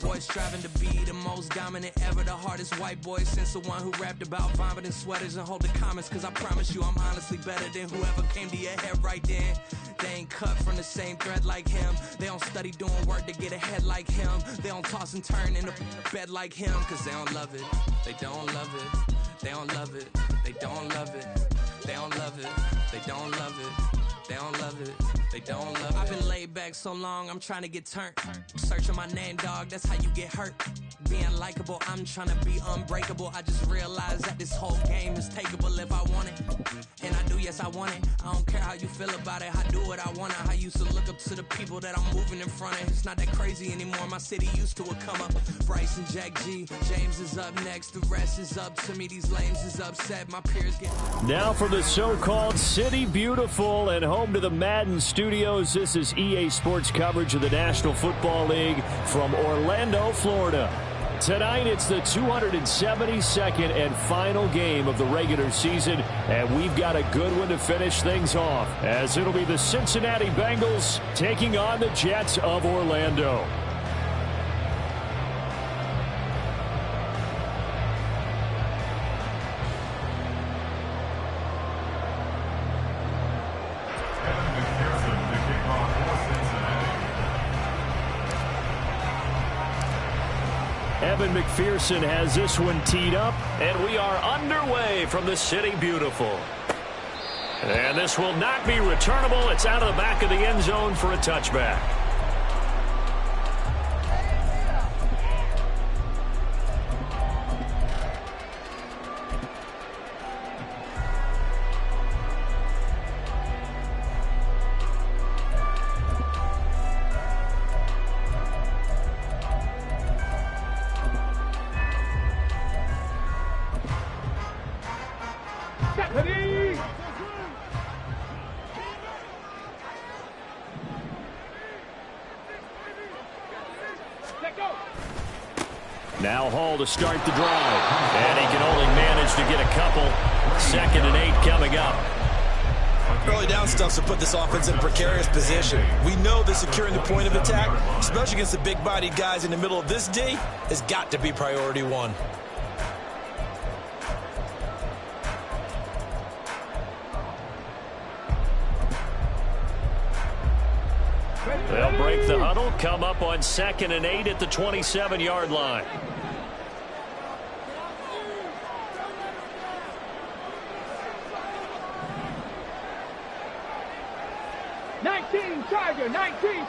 boy striving to be the most dominant ever, the hardest white boy since the one who rapped about vomiting sweaters and hold the comments, cause I promise you I'm honestly better than whoever came to your head right then. They ain't cut from the same thread like him. They don't study doing work to get ahead like him. They don't toss and turn in the bed like him, cause they don't love it. They don't love it. They don't love it. They don't love it. They don't love it. They don't love it. They don't love it. They don't love it. I've been laid back so long, I'm trying to get turned. Searching my name, dog, that's how you get hurt. Being likable, I'm trying to be unbreakable. I just realized that this whole game is takeable if I want it. And I do, yes, I want it. I don't care how you feel about it. I do what I want. I used to look up to the people that I'm moving in front of. It's not that crazy anymore. My city used to a come up. Bryce and Jack G. James is up next. The rest is up to me. These lames is upset. My peers get... Now from the so-called City Beautiful and home to the Madden Studios, this is EA Sports coverage of the National Football League from Orlando, Florida. Tonight, it's the 272nd and final game of the regular season, and we've got a good one to finish things off, as it'll be the Cincinnati Bengals taking on the Jets of Orlando. Evan McPherson has this one teed up, and we are underway from the City Beautiful. And this will not be returnable. It's out of the back of the end zone for a touchback. Now Hall to start the drive, and he can only manage to get a couple. 2nd and 8 coming up. Early down stuff's to put this offense in a precarious position. We know that securing the point of attack, especially against the big-bodied guys in the middle of this D, has got to be priority one. They'll break the huddle, come up on 2nd and 8 at the 27-yard line.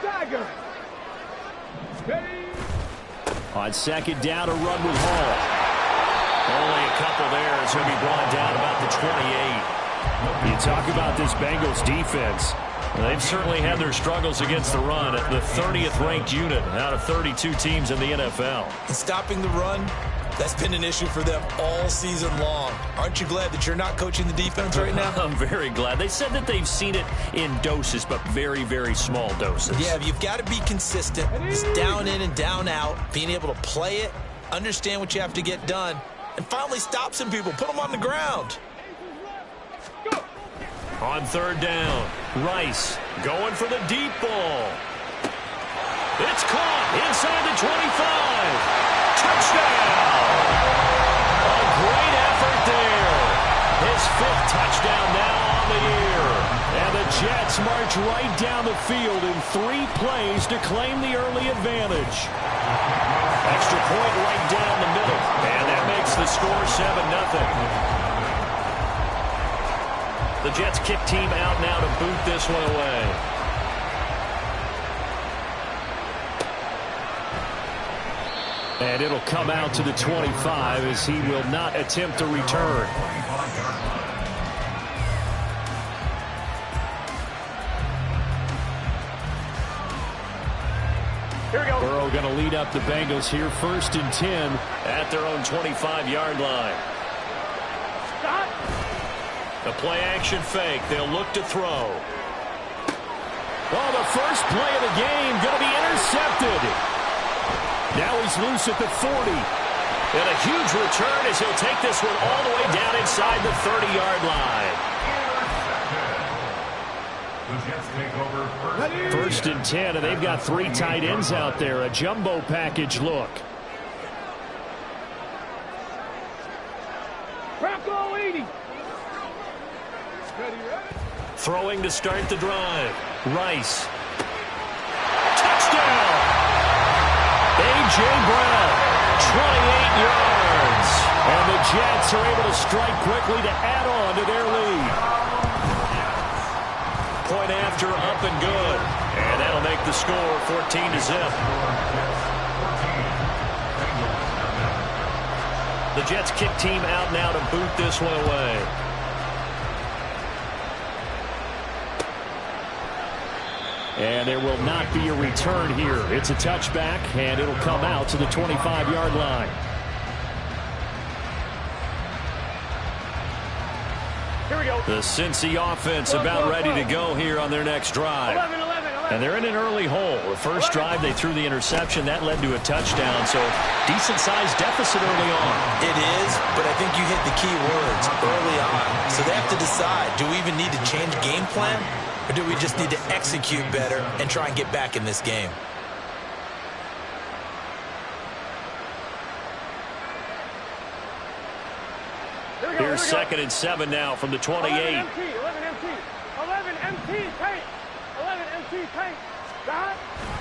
Tiger. On 2nd down, a run with Hall. Only a couple there as he'll be brought down about the 28. You talk about this Bengals defense. They've certainly had their struggles against the run at the 30th ranked unit out of 32 teams in the NFL. And stopping the run, that's been an issue for them all season long. Aren't you glad that you're not coaching the defense right now? I'm very glad. They said that they've seen it in doses, but very, very small doses. Yeah, you've got to be consistent. It's down in and down out, being able to play it, understand what you have to get done, and finally stop some people, put them on the ground. On 3rd down, Rice going for the deep ball. It's caught inside the 25. Touchdown! A great effort there. His 5th touchdown now on the year. And the Jets march right down the field in 3 plays to claim the early advantage. Extra point right down the middle. And that makes the score 7-0. The Jets kick team out now to boot this one away. And it'll come out to the 25 as he will not attempt to return. Here we go. Burrow going to lead up the Bengals here, 1st and 10 at their own 25-yard line. Stop. The play-action fake. They'll look to throw. Oh, the first play of the game going to be intercepted. Now he's loose at the 40. And a huge return as he'll take this one all the way down inside the 30-yard line. First and 10, and they've got 3 tight ends out there. A jumbo package look. Throwing to start the drive. Rice. Touchdown! A.J. Brown, 28 yards. And the Jets are able to strike quickly to add on to their lead. Point after, up and good. And that'll make the score 14-0. The Jets kick team out now to boot this one away. And there will not be a return here. It's a touchback, and it'll come out to the 25-yard line. Here we go. The Cincy offense about ready to go here on their next drive. 11. And they're in an early hole. The first drive, they threw the interception. That led to a touchdown, so decent-sized deficit early on. It is, but I think you hit the key words early on. So they have to decide, do we even need to change game plan? Or do we just need to execute better and try and get back in this game? Here's 2nd and 7 now from the 28. 11 MT, tank. 11 MT, tank.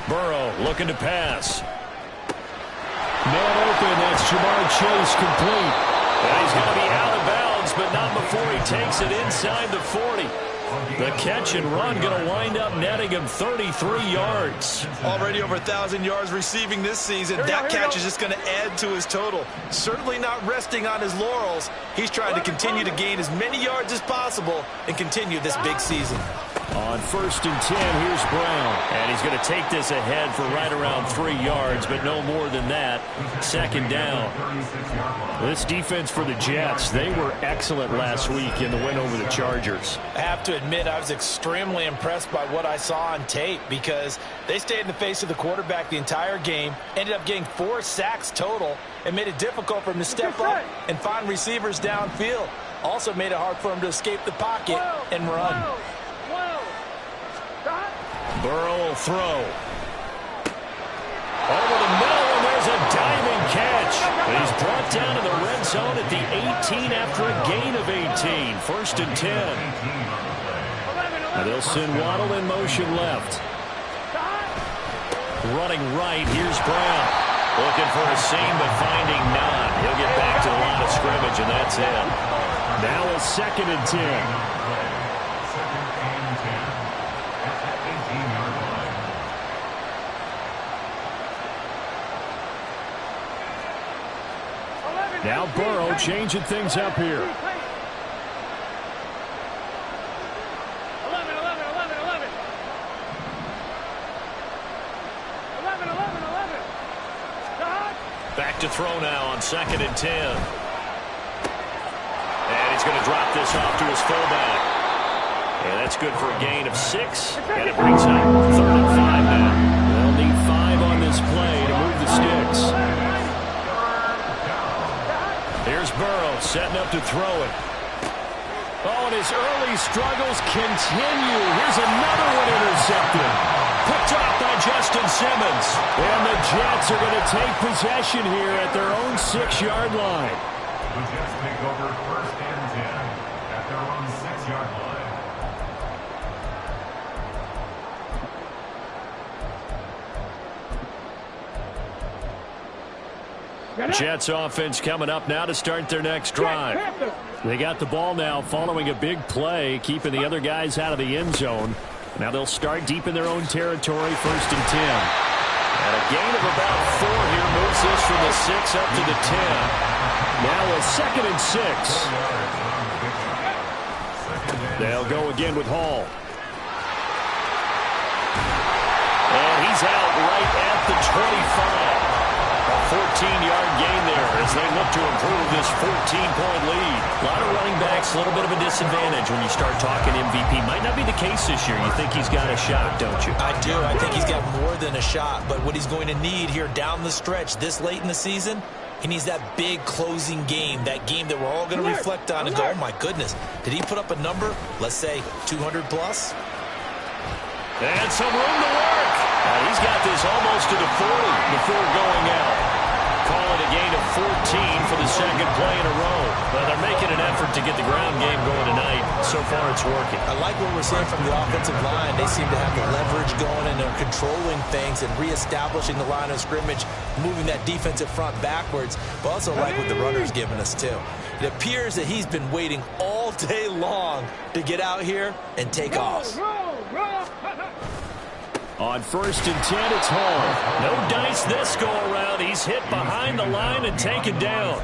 Burrow looking to pass. Man open, that's Jamar Chase complete. And he's going to be out of bounds, but not before he takes it inside the 40. The catch and run going to wind up netting him 33 yards. Already over 1,000 yards receiving this season. That catch is just going to add to his total. Certainly not resting on his laurels. He's trying to continue to gain as many yards as possible and continue this big season. On 1st and 10, here's Brown. And he's going to take this ahead for right around 3 yards, but no more than that. 2nd down. This defense for the Jets, they were excellent last week in the win over the Chargers. I have to admit, I was extremely impressed by what I saw on tape because they stayed in the face of the quarterback the entire game, ended up getting 4 sacks total, and made it difficult for him to step up and find receivers downfield. Also made it hard for him to escape the pocket and run. Burrow will throw. Over the middle, and there's a diving catch. But he's brought down to the red zone at the 18 after a gain of 18. 1st and 10. And they'll send Waddle in motion left. Running right, here's Brown. Looking for a seam, but finding none. He'll get back to the line of scrimmage, and that's it. Now a 2nd and 10. Now Burrow changing things up here. 11. Back to throw now on 2nd and 10. And he's going to drop this off to his fullback. And that's good for a gain of 6. And it brings up 3rd and 5 now. They'll need 5 on this play to move the sticks. Here's Burrow setting up to throw it. Oh, and his early struggles continue. Here's another one intercepted. Picked off by Justin Simmons. And the Jets are going to take possession here at their own 6-yard line. The Jets take over 1st and 10 at their own 6-yard line. Jets offense coming up now to start their next drive. They got the ball now following a big play, keeping the other guys out of the end zone. Now they'll start deep in their own territory, 1st and 10. And a gain of about 4 here moves this from the 6 up to the 10. Now a 2nd and 6. They'll go again with Hall. And he's out right at the 25. A 14-yard gain there as they look to improve this 14-point lead. A lot of running backs, a little bit of a disadvantage when you start talking MVP. Might not be the case this year. You think he's got a shot, don't you? I do. I think he's got more than a shot. But what he's going to need here down the stretch this late in the season, he needs that big closing game, that game that we're all going to reflect on and go, oh, my goodness, did he put up a number, let's say 200 plus? And some room to work. And he's got this almost to the 40 before going out. Call it a gain of 14 for the second play in a row. Well, they're making an effort to get the ground game going tonight. So far, it's working. I like what we're seeing from the offensive line. They seem to have the leverage going, and they're controlling things and reestablishing the line of scrimmage, moving that defensive front backwards. But also like what the runner's giving us, too. It appears that he's been waiting all day long to get out here and take off. On 1st and 10, it's Hall. No dice this go-around. He's hit behind the line and taken down.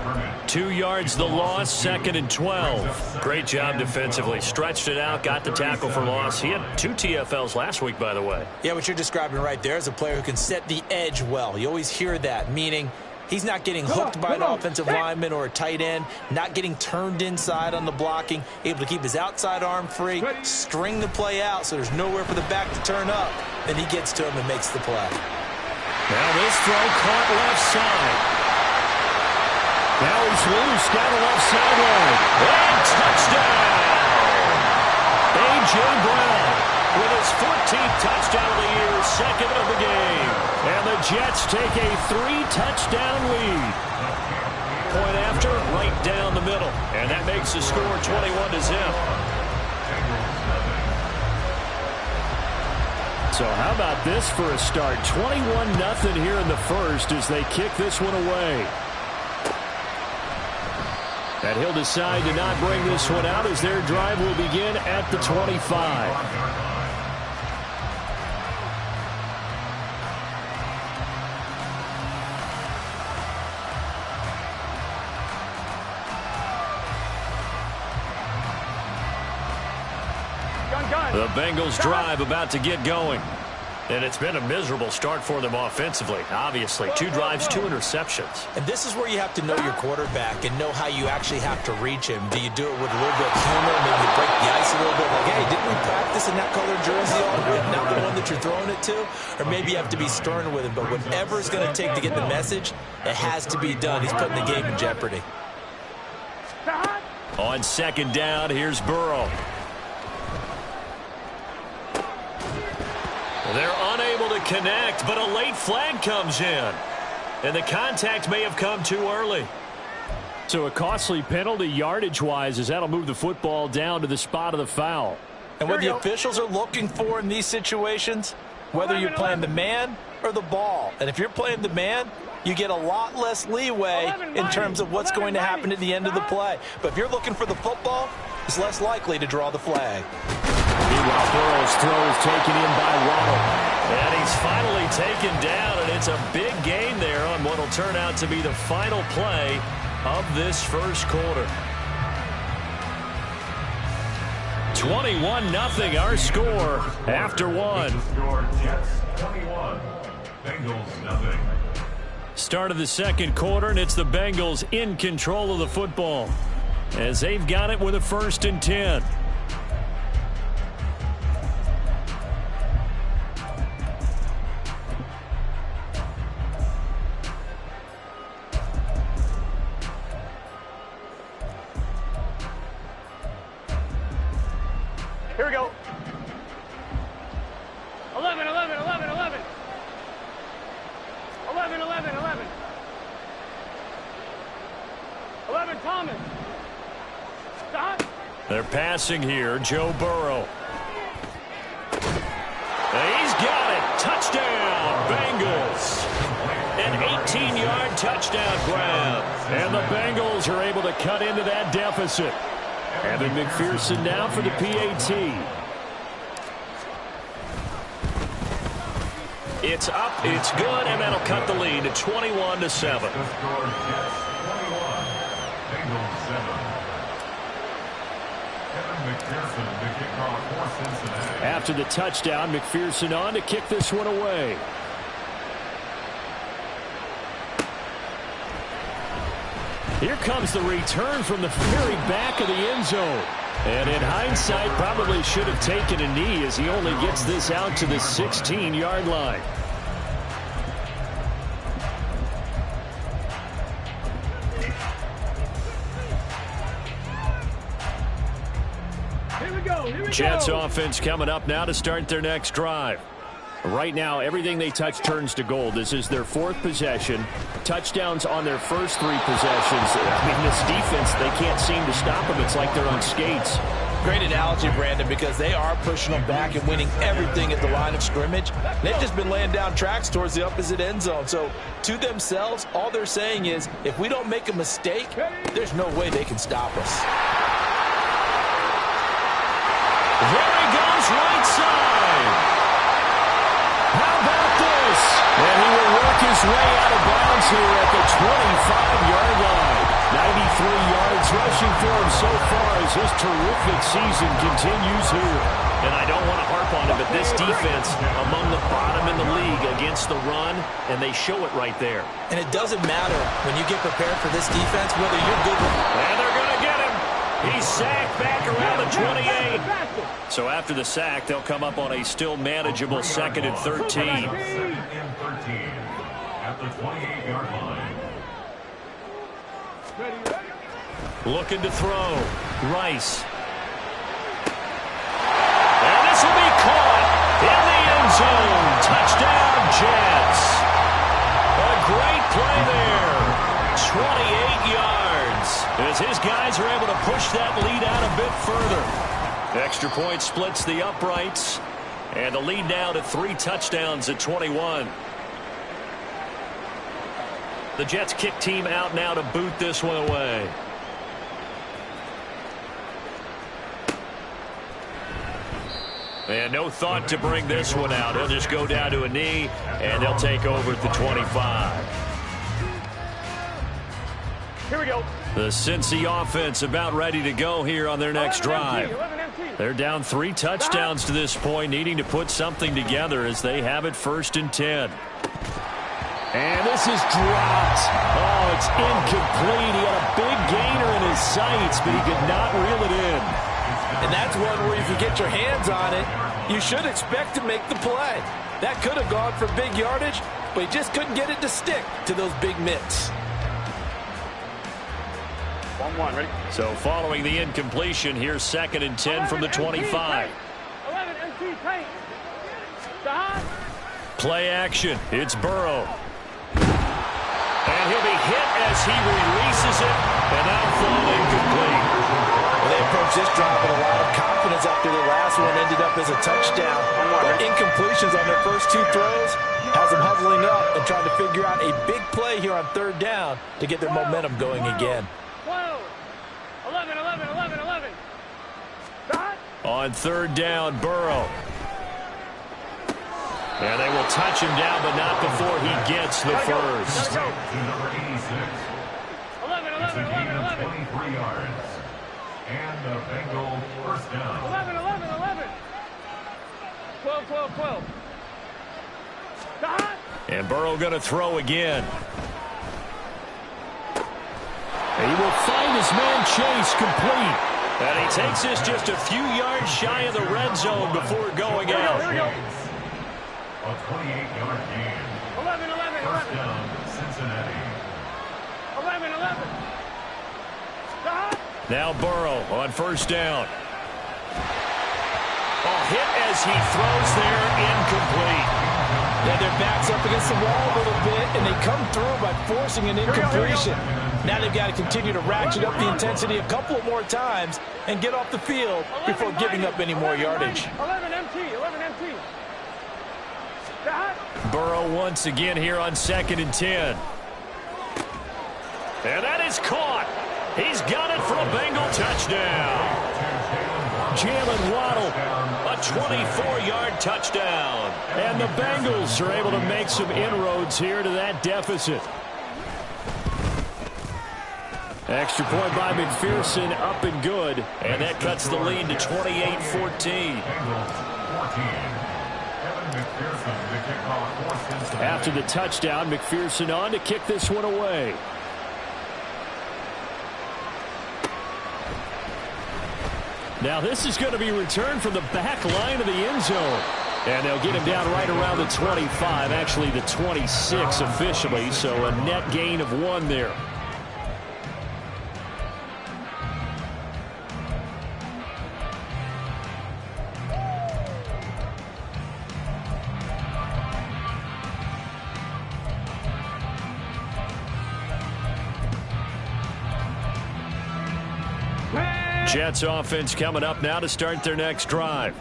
2 yards the loss, 2nd and 12. Great job defensively. Stretched it out, got the tackle for loss. He had 2 TFLs last week, by the way. Yeah, what you're describing right there is a player who can set the edge well. You always hear that, meaning he's not getting hooked by an offensive lineman or a tight end, not getting turned inside on the blocking, able to keep his outside arm free, string the play out so there's nowhere for the back to turn up. Then he gets to him and makes the play. Now this throw caught left side. Now he's loose down the left sideline. And touchdown! A.J. Brown with his 14th touchdown of the year, 2nd of the game. And the Jets take a 3-touchdown lead. Point after, right down the middle. And that makes the score 21-0. So how about this for a start? 21-0 here in the first as they kick this one away. And he'll decide to not bring this one out as their drive will begin at the 25. The Bengals drive about to get going. And it's been a miserable start for them offensively. Obviously, 2 drives, 2 interceptions. And this is where you have to know your quarterback and know how you actually have to reach him. Do you do it with a little bit of humor, maybe break the ice a little bit? Like, hey, didn't we practice in that colored jersey all week? Not the one that you're throwing it to? Or maybe you have to be stern with him. But whatever it's going to take to get the message, it has to be done. He's putting the game in jeopardy. On 2nd down, here's Burrow. They're unable to connect, but a late flag comes in. And the contact may have come too early. So a costly penalty yardage-wise as that'll move the football down to the spot of the foul. And what the officials are looking for in these situations, whether you're playing the man or the ball. And if you're playing the man, you get a lot less leeway in terms of what's going to happen at the end of the play. But if you're looking for the football, it's less likely to draw the flag. Meanwhile, Burrow's throw is taken in by Waddle. And he's finally taken down, and it's a big gain there on what will turn out to be the final play of this first quarter. 21-0 our score after one. Score Jets 21, Bengals nothing. Start of the second quarter, and it's the Bengals in control of the football as they've got it with a 1st and 10. Here we go. 11, 11, 11, 11. 11, 11, 11. 11, Thomas. Stop. They're passing here. Joe Burrow. He's got it. Touchdown, Bengals. An 18-yard touchdown grab. And the Bengals are able to cut into that deficit. Evan McPherson now for the PAT. It's up, it's good, and that'll cut the lead to 21-7. The score Jets 21, Bengals 7. Evan McPherson, the kickoff for Cincinnati. After the touchdown, McPherson on to kick this one away. Here comes the return from the very back of the end zone. And in hindsight, probably should have taken a knee as he only gets this out to the 16-yard line. Here we go. Jets offense coming up now to start their next drive. Right now, everything they touch turns to gold. This is their 4th possession. Touchdowns on their first 3 possessions. I mean, this defense, they can't seem to stop them. It's like they're on skates. Great analogy, Brandon, because they are pushing them back and winning everything at the line of scrimmage. They've just been laying down tracks towards the opposite end zone. So, to themselves, all they're saying is, if we don't make a mistake, there's no way they can stop us. There he goes, right side. How about this? And he will work his way out of bounds here at the 25-yard line. 93 yards rushing for him so far as his terrific season continues here. And I don't want to harp on it, but this defense among the bottom in the league against the run, and they show it right there. And it doesn't matter when you get prepared for this defense, whether you're good with... And they're going to get him. He's sacked back around the 28. So after the sack, they'll come up on a still manageable 2nd and 13. 2nd and 13 at the 28-yard line. Looking to throw. Rice. And this will be caught in the end zone. Touchdown, Jets. A great play there. 28 yards. As his guys are able to push that lead out a bit further. Extra point splits the uprights. And the lead now to 3 touchdowns at 21. The Jets kick team out now to boot this one away. And no thought to bring this one out. He'll just go down to a knee, and they'll take over at the 25. Here we go. The Cincy offense about ready to go here on their next drive. They're down 3 touchdowns to this point, needing to put something together as they have it 1st and 10. And this is dropped. Oh, it's incomplete. He had a big gainer in his sights, but he could not reel it in. And that's one where if you get your hands on it, you should expect to make the play. That could have gone for big yardage, but he just couldn't get it to stick to those big mitts. 1-1, ready? So following the incompletion, here's 2nd and 10 from the 25. 11 MC paint. Stop. Play action. It's Burrow. And he'll be hit as he releases it, and that'll fall incomplete. Well, they approached this drive with a lot of confidence after the last one ended up as a touchdown. But incompletions on their first 2 throws has them huddling up and trying to figure out a big play here on 3rd down to get their momentum going again. 12. 11, 11, 11, 11. Stop. On 3rd down, Burrow. And they will touch him down, but not before he gets the first. To number 86. 11, It's a 11, gain 11, of 11. 23 yards. And the Bengal 1st down. 11, 11, 11. 12, 12, 12. Stop. And Burrow going to throw again. And he will find his man Chase complete. And he takes this just a few yards shy of the red zone before going out. A 28-yard gain. 11, 11, 1st 11. down, Cincinnati. 11, 11. Stop. Now Burrow on 1st down. Oh, hit as he throws there, incomplete. Yeah, their back's up against the wall a little bit, and they come through by forcing an incompletion. Now they've got to continue to ratchet up the intensity a couple more times and get off the field before giving up any more yardage. 11 MT, 11 MT. Stop. Burrow once again here on 2nd and 10. And that is caught. He's got it for a Bengal touchdown. Jalen Waddle, a 24-yard touchdown. And the Bengals are able to make some inroads here to that deficit. Extra point by McPherson, up and good. And that cuts the lead to 28-14. After the touchdown, McPherson on to kick this one away. Now this is going to be returned from the back line of the end zone. And they'll get him down right around the 25, actually the 26 officially, so a net gain of 1 there. Jets offense coming up now to start their next drive.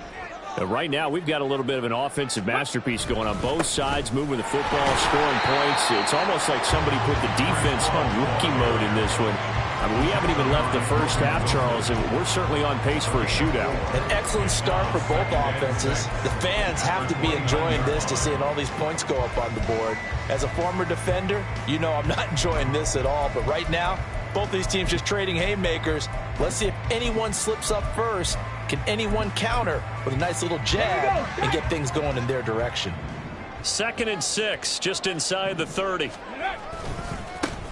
Right now, we've got a little bit of an offensive masterpiece going on both sides, moving the football, scoring points. It's almost like somebody put the defense on rookie mode in this one. I mean, we haven't even left the first half, Charles, and we're certainly on pace for a shootout. An excellent start for both offenses. The fans have to be enjoying this to seeing all these points go up on the board. As a former defender, you know I'm not enjoying this at all, but right now, both these teams just trading haymakers. Let's see if anyone slips up first. Can anyone counter with a nice little jab and get things going in their direction? 2nd and 6, just inside the 30.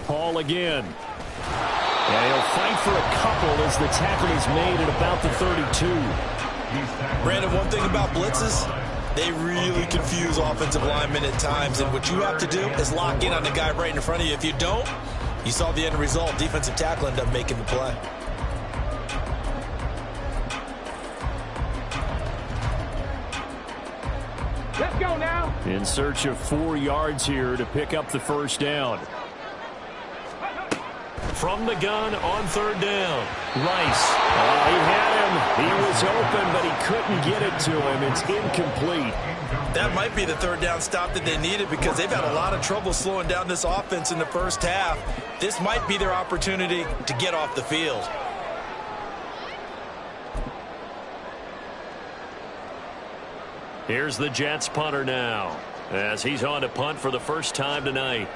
Hall again. And he'll fight for a couple as the tackle is made at about the 32. Brandon, one thing about blitzes, they really confuse offensive linemen at times, and what you have to do is lock in on the guy right in front of you. If you don't, you saw the end result. Defensive tackle ended up making the play. Let's go now. In search of 4 yards here to pick up the first down. From the gun on 3rd down. Rice. He had him. He was open, but he couldn't get it to him. It's incomplete. That might be the 3rd down stop that they needed because they've had a lot of trouble slowing down this offense in the first half. This might be their opportunity to get off the field. Here's the Jets punter now as he's on to punt for the first time tonight.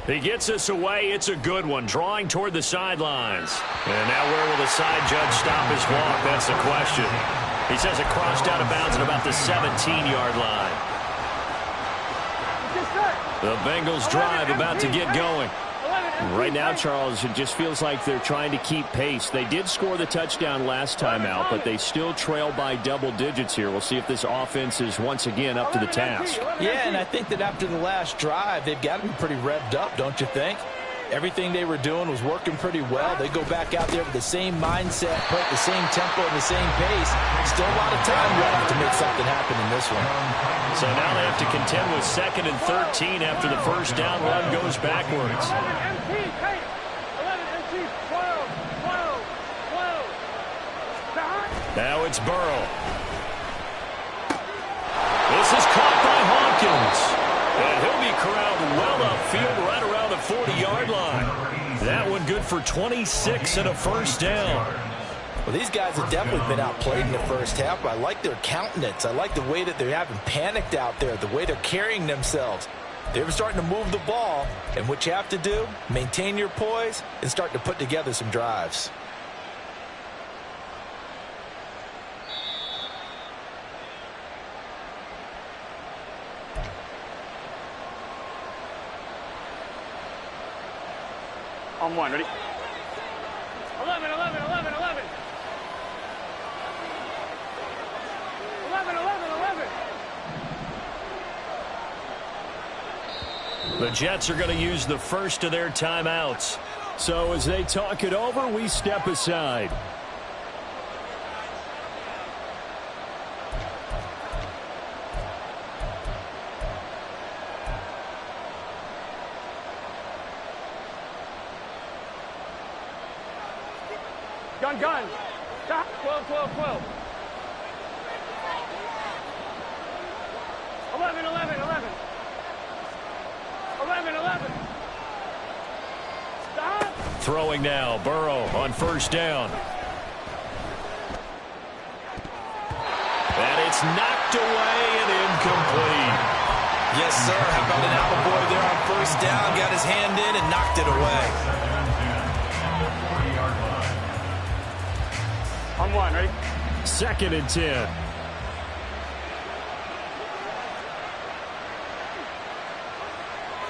He gets us away. It's a good one, drawing toward the sidelines. And now where will the side judge stop his walk? That's the question. He says it crossed out of bounds at about the 17-yard line. The Bengals drive about to get going. Right now, Charles, it just feels like they're trying to keep pace. They did score the touchdown last time out, but they still trail by double digits here. We'll see if this offense is once again up to the task. Yeah, and I think that after the last drive, they've got to be pretty revved up, don't you think? Everything they were doing was working pretty well. They go back out there with the same mindset, put the same tempo and the same pace. Still a lot of time left to make something happen in this one. So now they have to contend with 2nd and 13 after the first down run goes backwards. 11 MT, 11 MT, 12, 12, 12. Now it's Burrow. This is caught by Hawkins. And he'll be corralled well upfield right around the 40-yard line. That one good for 26 and a first down. Well, these guys have definitely been outplayed in the first half, but I like their countenance. I like the way that they haven't panicked out there, the way they're carrying themselves. They're starting to move the ball, and what you have to do, maintain your poise and start to put together some drives. On 1, ready? 11, 11, 11, 11. 11, 11, 11. The Jets are going to use the first of their timeouts. So as they talk it over, we step aside. Gun, gun. 12, 12, 12. 11, 11, 11. 11, 11. Stop. Throwing now, Burrow on first down. And it's knocked away and incomplete. Yes, sir. How about an apple boy there on first down? Got his hand in and knocked it away. On 1, ready? 2nd and 10.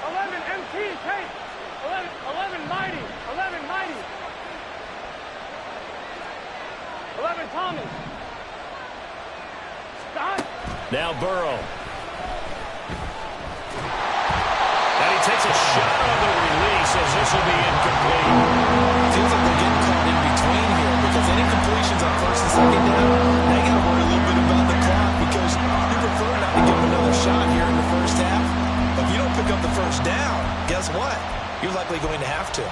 11 MT, take. 11 mighty. 11 mighty. 11 Tommy. Stop. Now Burrow. And he takes a shot on the release as this will be incomplete. Feels like they're getting caught in between here because any completions on first and second down, they got to worry a little bit about the clock because you prefer not to give them another shot here in the first half. But if you don't pick up the first down, guess what? You're likely going to have to.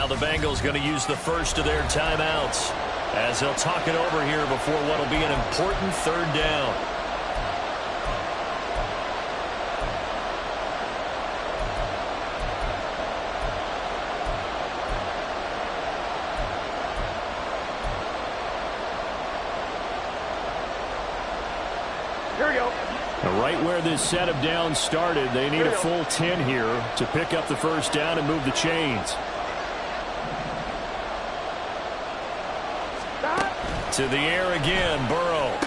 the Bengals going to use the first of their timeouts as they'll talk it over here before what will be an important third down. Right where this set of downs started, they need a full 10 here to pick up the first down and move the chains. To the air again, Burrow.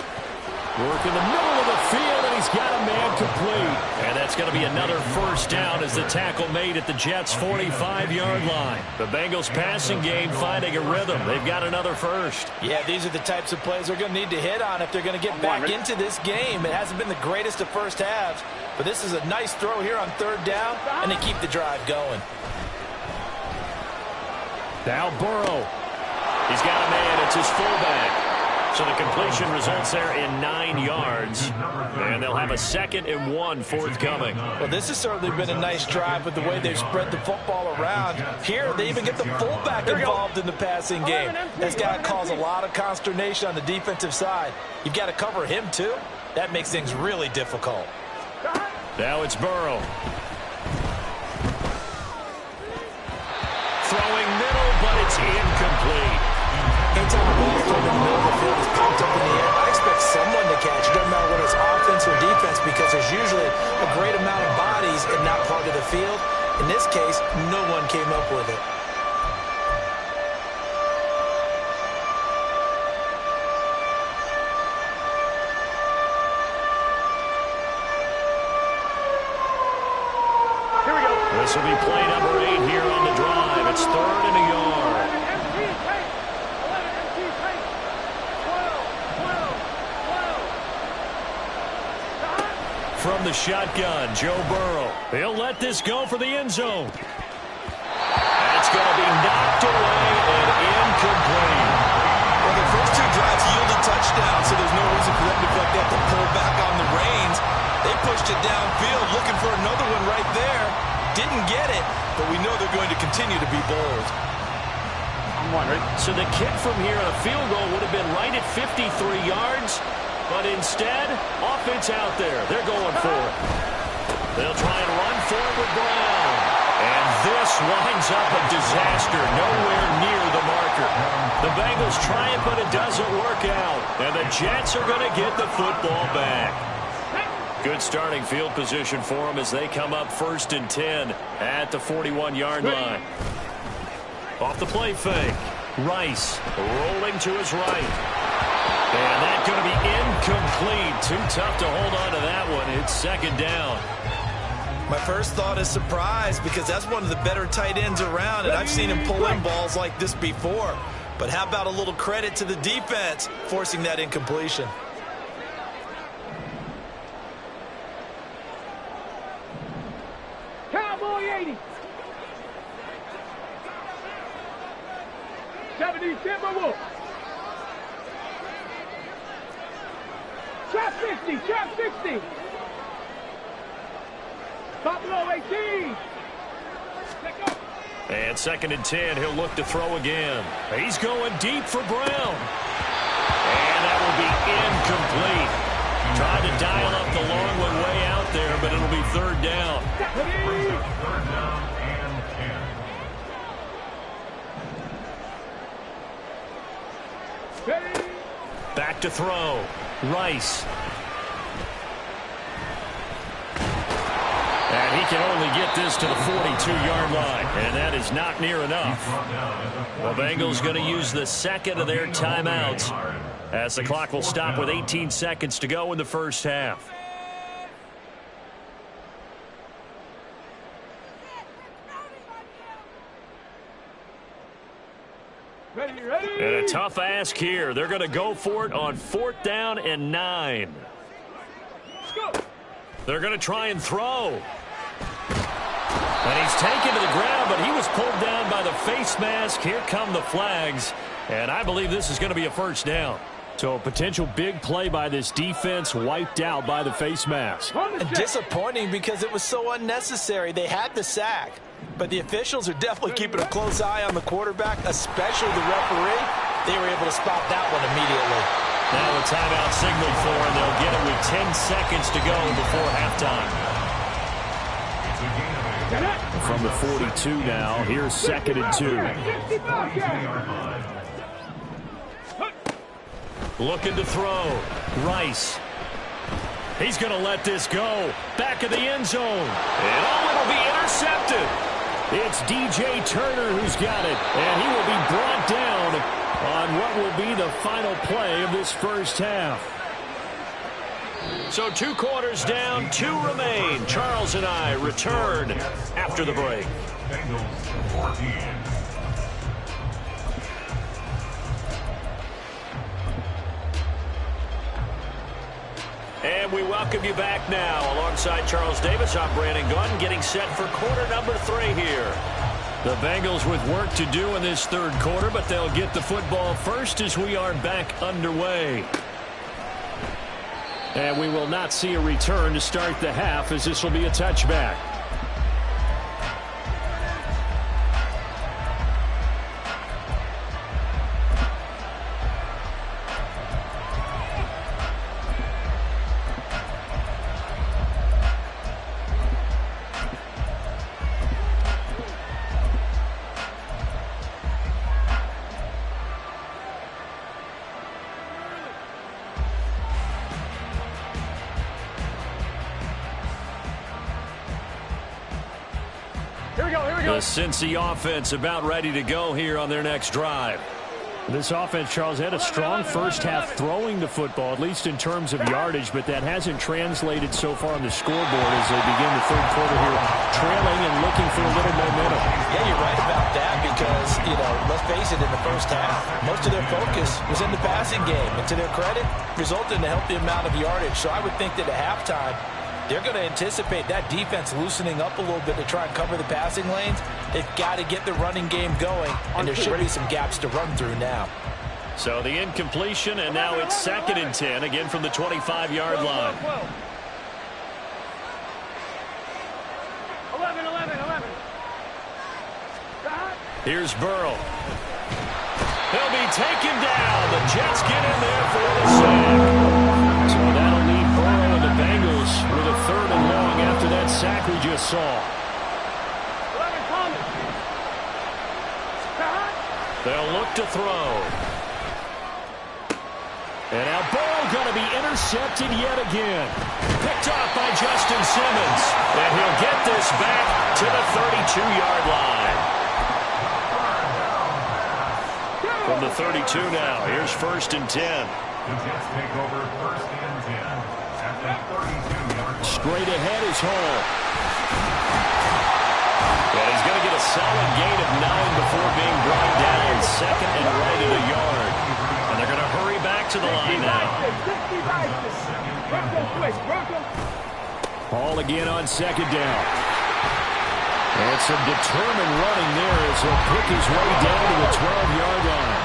Work in the middle of the field, and he's got a man complete. And that's going to be another first down as the tackle made at the Jets' 45-yard line. The Bengals passing game finding a rhythm. They've got another first. Yeah, these are the types of plays they're going to need to hit on if they're going to get back into this game. It hasn't been the greatest of first halves, but this is a nice throw here on third down, and they keep the drive going. Now Burrow. He's got a man. It's his fullback. So the completion results there in 9 yards. And they'll have a 2nd and 1 forthcoming. Well, this has certainly been a nice drive with the way they've spread the football around. Here, they even get the fullback involved in the passing game. That's got to cause a lot of consternation on the defensive side. You've got to cover him, too. That makes things really difficult. Now it's Burrow. Throwing middle, but it's incomplete. Anytime the ball's thrown in the middle of the field is pumped up in the air, I expect someone to catch. It doesn't matter whether it's offense or defense because there's usually a great amount of bodies in that part of the field. In this case, no one came up with it. Here we go. This will be play number 8 here on the drive. It's 3rd and a yard. From the shotgun, Joe Burrow. He'll let this go for the end zone. That's going to be knocked away and incomplete. Well, the first 2 drives yielded touchdowns, so there's no reason for them to feel like they have to pull back on the reins. They pushed it downfield, looking for another one right there. Didn't get it, but we know they're going to continue to be bold. I'm wondering. So the kick from here on a field goal would have been right at 53 yards. But instead, offense out there. They're going for it. They'll try and run for it with Brown. And this winds up a disaster. Nowhere near the marker. The Bengals try it, but it doesn't work out. And the Jets are going to get the football back. Good starting field position for them as they come up 1st and 10 at the 41-yard line. Off the play fake. Rice rolling to his right. And that's going to be incomplete. Too tough to hold on to that one. It's 2nd down. My first thought is surprise because that's one of the better tight ends around, and I've seen him pull in balls like this before. But how about a little credit to the defense forcing that incompletion? Cowboy 80. 70 Timberwolves. Trap 60, trap 60. Buffalo 18. Let go. And 2nd and 10, he'll look to throw again. He's going deep for Brown. And that will be incomplete. Tried to dial up the long one way out there, but it'll be 3rd down. Third down and 10. Ready. Back to throw. Rice. And he can only get this to the 42-yard line. And that is not near enough. The Bengals going to use the 2nd of their timeouts as the clock will stop with 18 seconds to go in the first half. Ready, ready. And a tough ask here. They're going to go for it on 4th down and 9. Let's go. They're going to try and throw. And he's taken to the ground, but he was pulled down by the face mask. Here come the flags. And I believe this is going to be a first down. So a potential big play by this defense wiped out by the face mask. And disappointing because it was so unnecessary. They had the sack, but the officials are definitely keeping a close eye on the quarterback, especially the referee. They were able to spot that one immediately. Now a timeout signaled for, and they'll get it with 10 seconds to go before halftime. From the 42 now, here's 2nd and 2. Looking to throw. Rice. He's going to let this go. Back of the end zone. And it'll be intercepted. It's DJ Turner who's got it. And he will be brought down on what will be the final play of this first half. So 2 quarters down, 2 remain. Charles and I return after the break. Bengals 14. And we welcome you back now. Alongside Charles Davis, I'm Brandon Gunn, getting set for quarter number 3 here. The Bengals with work to do in this 3rd quarter, but they'll get the football first as we are back underway. And we will not see a return to start the half, as this will be a touchback. The Cincy offense about ready to go here on their next drive. This offense, Charles, had a strong first half throwing the football, at least in terms of yardage, but that hasn't translated so far on the scoreboard as they begin the 3rd quarter here, trailing and looking for a little momentum. Yeah, you're right about that because, let's face it, in the first half, most of their focus was in the passing game. And to their credit, resulted in a healthy amount of yardage. So I would think that at halftime, they're going to anticipate that defense loosening up a little bit to try and cover the passing lanes. They've got to get the running game going, and there should be some gaps to run through now. So the incompletion, and now it's 2nd and 10, again from the 25-yard line. 11. Here's Burrow. He'll be taken down. The Jets get in there for the sack. So that'll leave Burrow and the Bengals with a 3rd and long after that sack we just saw. They'll look to throw. And now Burrow going to be intercepted yet again. Picked off by Justin Simmons. And he'll get this back to the 32-yard line. From the 32 now, here's 1st and 10. The Jets take over 1st and 10 at the 32-yard line. Straight ahead is Hall. And he's going to get a solid gain of 9 before being brought down 2nd and right at a yard. And they're going to hurry back to the line now. Hall again on 2nd down. And some determined running there as he'll pick his way down to the 12-yard line.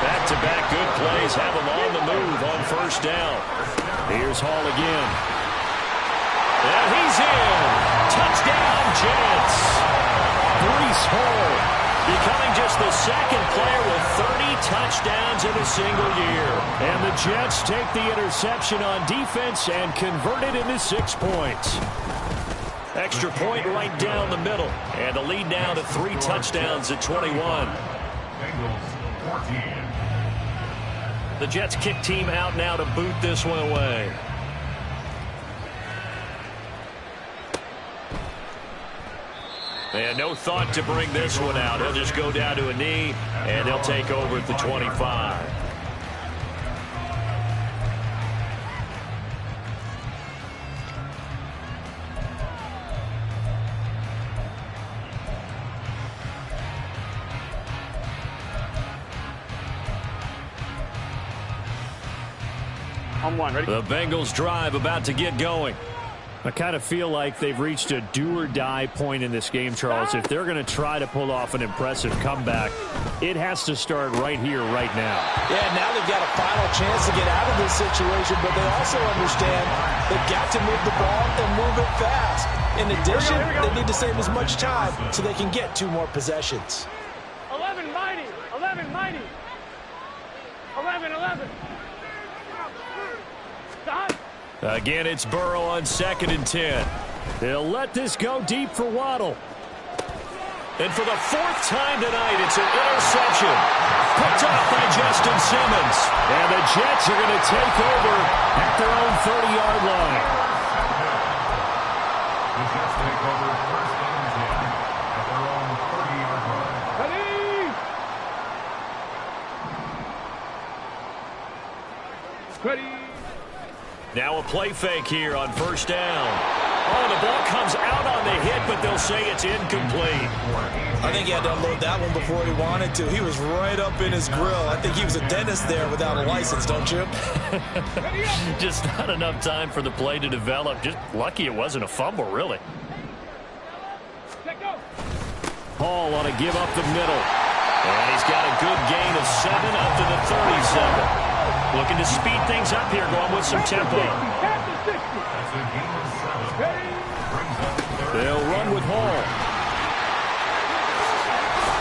Back-to-back good plays have him on the move on 1st down. Here's Hall again. And he's in. Touchdown, Jets. Breece Hall becoming just the 2nd player with 30 touchdowns in a single year. And the Jets take the interception on defense and convert it into 6 points. Extra point right down the middle. And the lead now to 3 touchdowns at 21. Bengals 14. The Jets kick team out now to boot this one away. And no thought to bring this one out. He'll just go down to a knee, and they'll take over at the 25. On 1, ready? The Bengals drive about to get going. I kind of feel like they've reached a do-or-die point in this game, Charles. If they're going to try to pull off an impressive comeback, it has to start right here, right now. Yeah, now they've got a final chance to get out of this situation, but they also understand they've got to move the ball and move it fast. In addition, they need to save as much time so they can get 2 more possessions. 11 mighty. 11 mighty. 11. Stop. Again, it's Burrow on 2nd and 10. They'll let this go deep for Waddle. And for the 4th time tonight, it's an interception. Picked off by Justin Simmons. And the Jets are going to take over at their own 30-yard line. The Jets take over 1st and 10 at their own 30-yard line. Ready. Now a play fake here on 1st down. Oh, the ball comes out on the hit, but they'll say it's incomplete. I think he had to unload that one before he wanted to. He was right up in his grill. I think he was a dentist there without a license, don't you? Just not enough time for the play to develop. Just lucky it wasn't a fumble, really. Hall on a give up the middle. And he's got a good gain of 7 up to the 37. Looking to speed things up here, going with some tempo. That's a gain of 7. They'll run with Hall.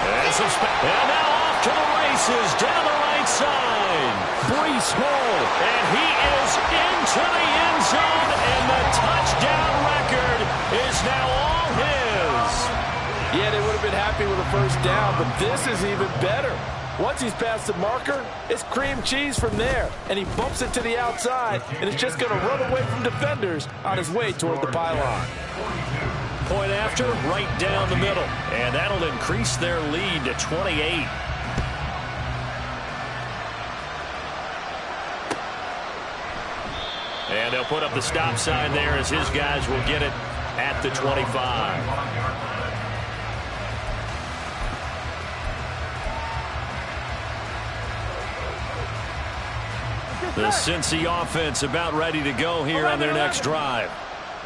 And now off to the races down the right side. Breece Hall. And he is into the end zone. And the touchdown record is now all his. Yeah, they would have been happy with a 1st down, but this is even better. Once he's past the marker, it's cream cheese from there. And he bumps it to the outside, and it's just going to run away from defenders on his way toward the pylon. Point after, right down the middle. And that'll increase their lead to 28. And they'll put up the stop sign there as his guys will get it at the 25. The Cincy offense about ready to go here on their next drive.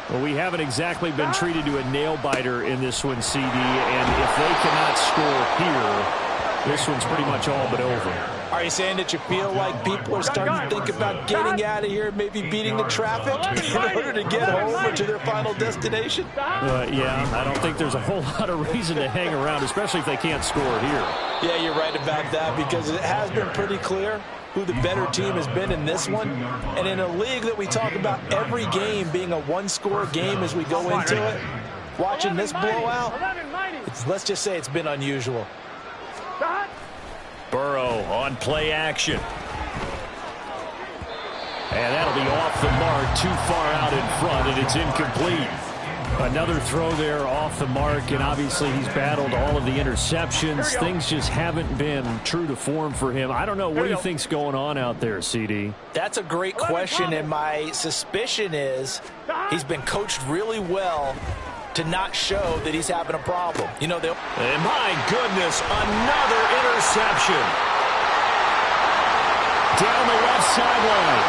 Well, we haven't exactly been treated to a nail-biter in this one, CD, and if they cannot score here, this one's pretty much all but over. Are you saying that you feel like people are starting to think about getting out of here, maybe beating the traffic in order to get home or to their final destination? Yeah, I don't think there's a whole lot of reason to hang around, especially if they can't score here. Yeah, you're right about that, because it has been pretty clear who the better team has been in this one. And in a league that we talk about every game being a 1-score game as we go into it, watching this blowout, let's just say it's been unusual. Burrow on play action. And that'll be off the mark, too far out in front, and it's incomplete. Another throw there off the mark, and obviously he's battled all of the interceptions. Things just haven't been true to form for him. I don't know. What do you think's going on out there, CD? That's a great question, and my suspicion is he's been coached really well to not show that he's having a problem. You know, and my goodness, another interception. Down the left sideline.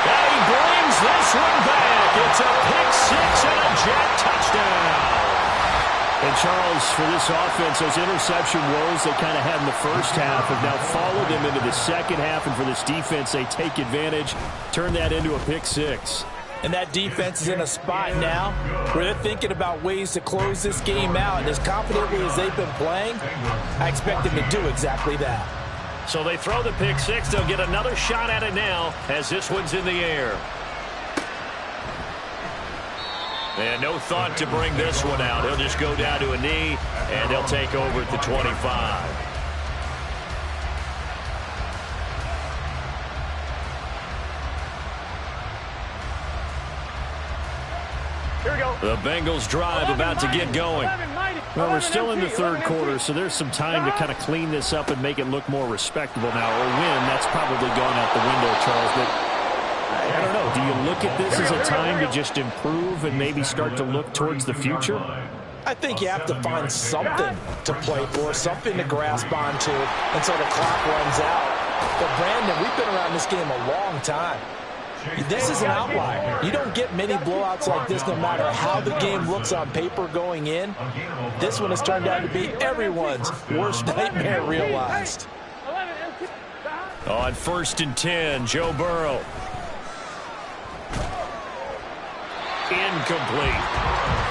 And he brings this one back. It's a pick-6 and a Jet touchdown. And Charles, for this offense, those interception woes they kind of had in the first half have now followed them into the second half. And for this defense, they take advantage, turn that into a pick-6. And that defense is in a spot now where they're thinking about ways to close this game out. And as confidently as they've been playing, I expect them to do exactly that. So they throw the pick-6. They'll get another shot at it now as this one's in the air. And no thought to bring this one out. He'll just go down to a knee, and they'll take over at the 25. The Bengals drive about to get going. Well, we're still in the third quarter, so there's some time to kind of clean this up and make it look more respectable now. Or win, that's probably gone out the window, Charles. But I don't know. Do you look at this as a time to just improve and maybe start to look towards the future? I think you have to find something to play for, something to grasp onto until the clock runs out. But, Brandon, we've been around this game a long time. This is an outlier. You don't get many blowouts like this no matter how the game looks on paper going in. This one has turned out to be everyone's worst nightmare realized. On 1st and 10, Joe Burrow. Incomplete.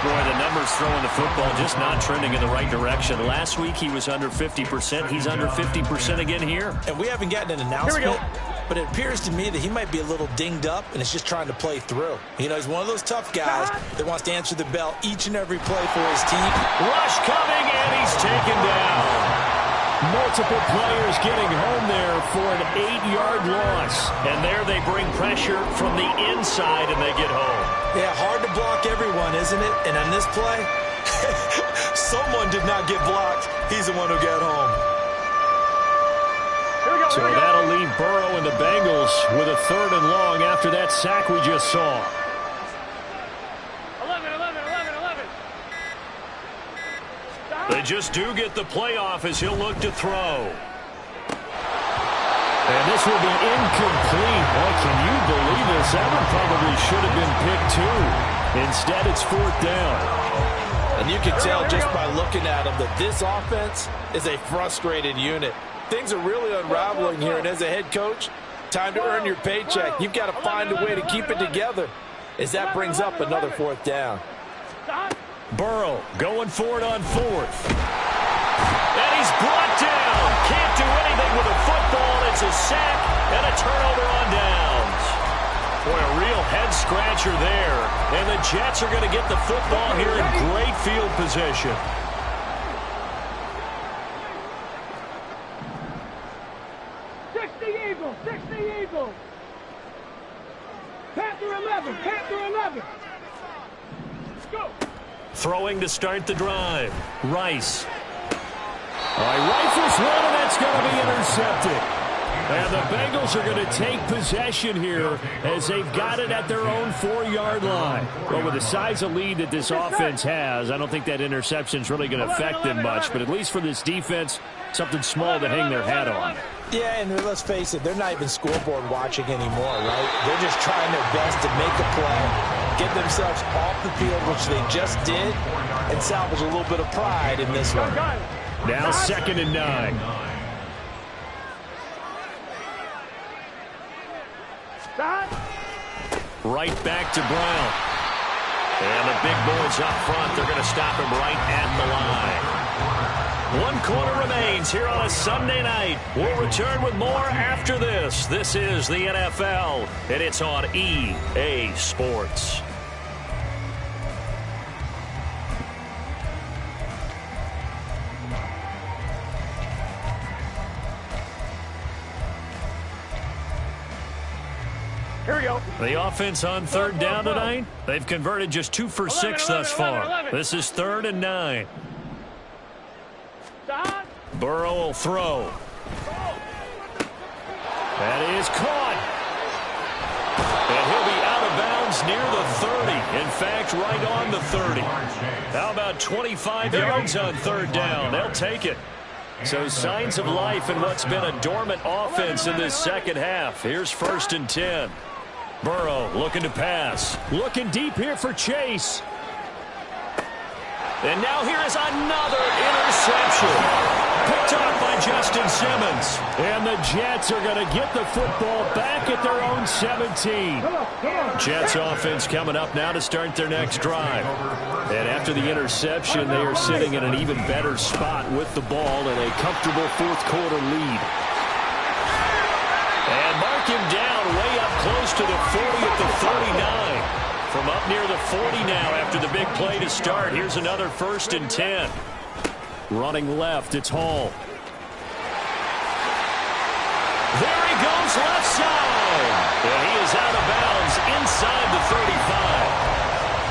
Boy, the numbers throwing the football just not trending in the right direction. Last week he was under 50%. He's under 50% again here. And we haven't gotten an announcement, but it appears to me that he might be a little dinged up and is just trying to play through. You know, he's one of those tough guys that wants to answer the bell each and every play for his team. Rush coming, and he's taken down. Multiple players getting home there for an 8-yard loss. And there they bring pressure from the inside, and they get home. Yeah, hard to block everyone, isn't it? And on this play, someone did not get blocked. He's the one who got home. So that'll leave Burrow and the Bengals with a 3rd and long after that sack we just saw. 11. They just do get the playoff as he'll look to throw. And this will be incomplete. Boy, can you believe this? That one probably should have been picked too. Instead, it's 4th down. And you can tell just by looking at them that this offense is a frustrated unit. Things are really unraveling here, and as a head coach, time to earn your paycheck. You've got to find a way to keep it together as that brings up another 4th down. Burrow going for it on 4th. And he's brought down. Can't do anything with a football. It's a sack and a turnover on downs. Boy, a real head-scratcher there. And the Jets are going to get the football here in great field position. Six the Eagles. Panther 11. Go. Throwing to start the drive. Rice. All right, rifles one, and that's going to be intercepted. And the Bengals are going to take possession here as they've got it at their own 4-yard line. But with the size of lead that this offense has, I don't think that interception is really going to affect them much. But at least for this defense, something small to hang their hat on. Yeah, and let's face it, they're not even scoreboard watching anymore, right? They're just trying their best to make a play, get themselves off the field, which they just did, and salvage a little bit of pride in this one. Now 2nd and 9. Right back to Brown. And the big boys up front, they're going to stop him right at the line. 1 quarter remains here on a Sunday night. We'll return with more after this. This is the NFL, and it's on EA Sports. Here we go. The offense on 3rd down tonight. They've converted just 2 for 6 thus far. This is 3rd and 9. Burrow will throw. That is caught. And he'll be out of bounds near the 30. In fact, right on the 30. How about 25 yards on 3rd down? They'll take it. So signs of life in what's been a dormant offense in this second half. Here's 1st and 10. Burrow looking to pass. Looking deep here for Chase. And now here is another interception. Picked off by Justin Simmons. And the Jets are going to get the football back at their own 17. Jets offense coming up now to start their next drive. And after the interception, they are sitting in an even better spot with the ball in a comfortable 4th quarter lead. And mark him down way up close to the 40 at the 39. From up near the 40 now after the big play to start. Here's another 1st and 10. Running left, it's Hall. There he goes left side. And he is out of bounds inside the 35.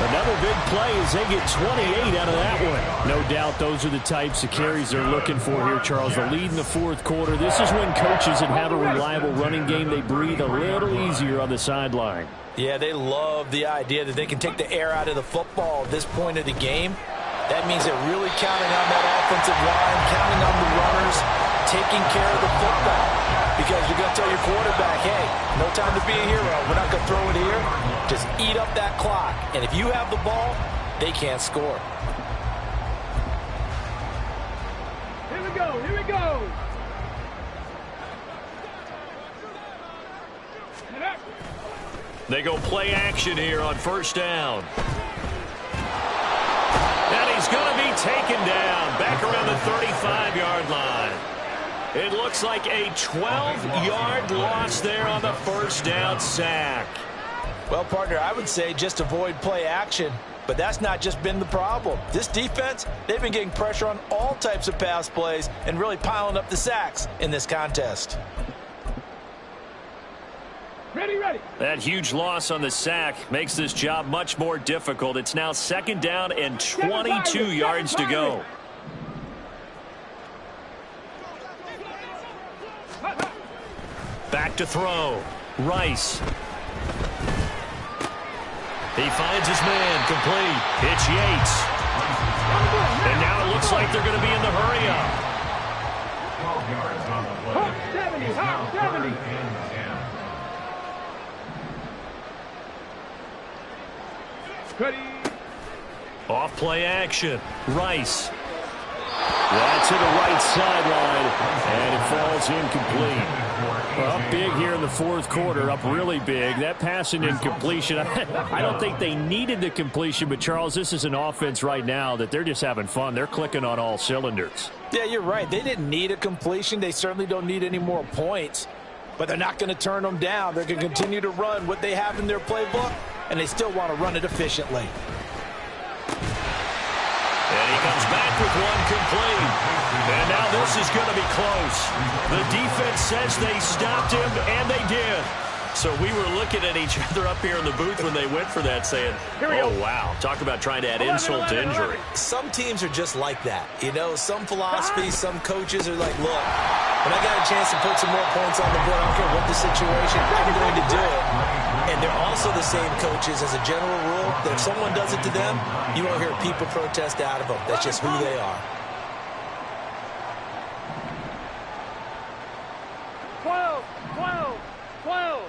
Another big play as they get 28 out of that one. No doubt those are the types of carries they're looking for here, Charles. The lead in the 4th quarter. This is when coaches that have a reliable running game, they breathe a little easier on the sideline. Yeah, they love the idea that they can take the air out of the football at this point of the game. That means they're really counting on that offensive line, counting on the runners, taking care of the football. because you're going to tell your quarterback, hey, no time to be a hero. We're not going to throw it here. Just eat up that clock. And if you have the ball, they can't score. Here we go. Here we go. They go play action here on first down. And he's going to be taken down back around the 35-yard line. It looks like a 12-yard loss there on the first down sack. Well, partner, I would say just avoid play action, but that's not just been the problem. This defense, they've been getting pressure on all types of pass plays and really piling up the sacks in this contest. Ready, ready. That huge loss on the sack makes this job much more difficult. It's now second down and 22 yards to go. Back to throw. Rice. He finds his man complete. It's Yates. And now it looks like they're going to be in the hurry up. 12 yards on the play. 70, 70. Ready. Off play action. Rice. That's to the right sideline, and it falls incomplete. Up big here in the fourth quarter, up really big. That pass and incompletion, I don't think they needed the completion, but Charles, this is an offense right now that they're just having fun. They're clicking on all cylinders. Yeah, you're right. They didn't need a completion. They certainly don't need any more points, but they're not going to turn them down. They're going to continue to run what they have in their playbook, and they still want to run it efficiently. And he comes back with one complete. And now this is going to be close. The defense says they stopped him, and they did. So we were looking at each other up here in the booth when they went for that, saying, oh, wow. Talk about trying to add insult to injury. Some teams are just like that. You know, some philosophies, some coaches are like, look, when I got a chance to put some more points on the board, I don't care what the situation, I'm going to do it. And they're also the same coaches as a general rule that if someone does it to them, you won't hear people protest out of them. That's just who they are. 12, 12, 12.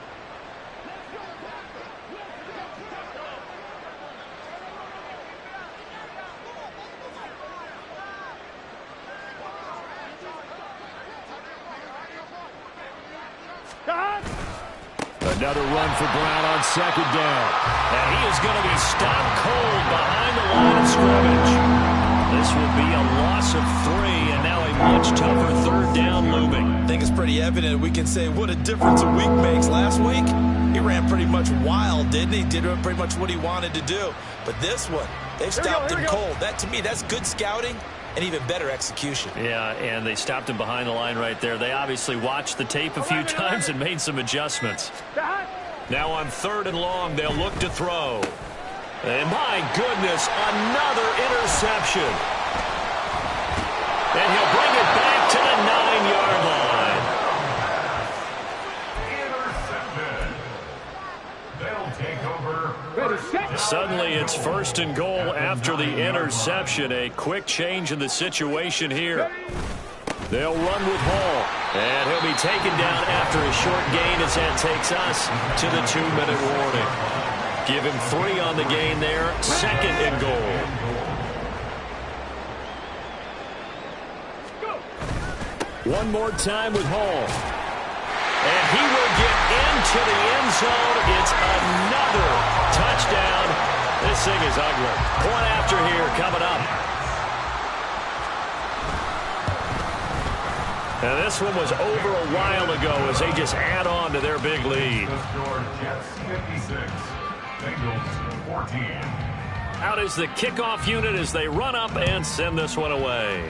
Another run for Brown on second down. And he is going to be stopped cold behind the line of scrimmage. This will be a loss of 3, and now a much tougher third down looming. I think it's pretty evident. We can say what a difference a week makes. Last week, he ran pretty much wild, didn't he? Did pretty much what he wanted to do. But this one, they've stopped him cold. That, to me, that's good scouting and even better execution. Yeah, and they stopped him behind the line right there. They obviously watched the tape a few times and made some adjustments. Now on third and long, they'll look to throw. And my goodness, another interception. And he'll bring it back to the 9-yard line. Intercepted. They'll take over. Suddenly it's first and goal after the interception. A quick change in the situation here. They'll run with Hall. And he'll be taken down after a short gain as that takes us to the 2-minute warning. Give him 3 on the gain there. Second and goal. One more time with Hall. And he will get into the end zone. It's another touchdown. This thing is ugly. Point after here coming up. And this one was over a while ago as they just add on to their big lead. Jets 56, Bengals 14. Out is the kickoff unit as they run up and send this one away.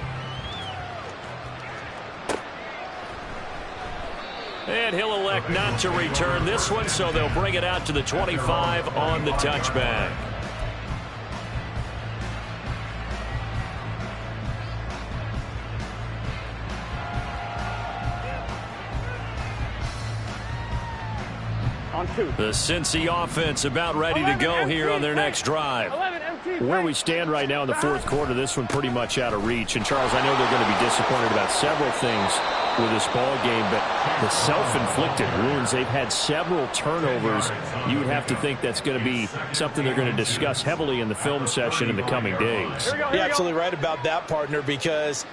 And he'll elect not to return this one, so they'll bring it out to the 25 on the touchback. The Cincy offense about ready to go here on their next drive. Where we stand right now in the fourth quarter, this one pretty much out of reach. And, Charles, I know they're going to be disappointed about several things. with this ball game, but the self-inflicted wounds, they've had several turnovers. You would have to think that's going to be something they're going to discuss heavily in the film session in the coming days. You're absolutely right about that, partner, because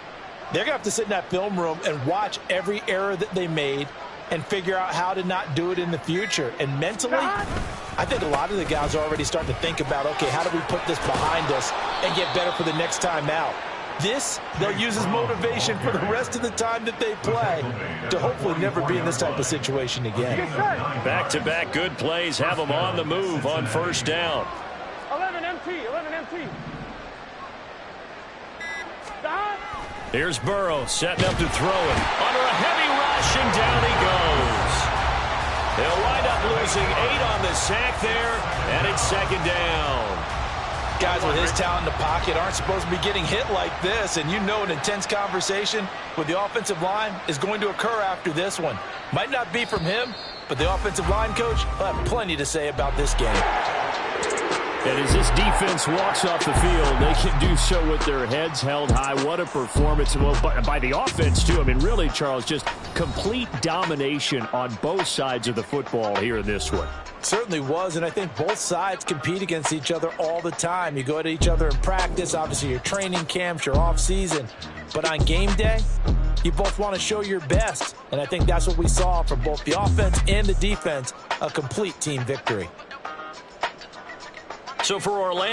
they're going to have to sit in that film room and watch every error that they made and figure out how to not do it in the future. And mentally, I think a lot of the guys are already starting to think about, okay, how do we put this behind us and get better for the next time out? This, they'll use as motivation for the rest of the time that they play to hopefully never be in this type of situation again. Back-to-back good plays have them on the move on first down. 11 MT, 11 MT. Here's Burrow setting up to throw it. Under a heavy rush, and down he goes. They'll wind up losing 8 on the sack there, and it's second down. Guys with his talent in the pocket aren't supposed to be getting hit like this, and you know an intense conversation with the offensive line is going to occur after this one. Might not be from him, but the offensive line coach will have plenty to say about this game. And as this defense walks off the field, they can do so with their heads held high. What a performance. Well, by the offense, too. I mean, really, Charles, just complete domination on both sides of the football here in this one. Certainly was, and I think both sides compete against each other all the time. You go at each other in practice, obviously your training camps, your off-season. But on game day, you both want to show your best. And I think that's what we saw from both the offense and the defense, a complete team victory. So for Orlando,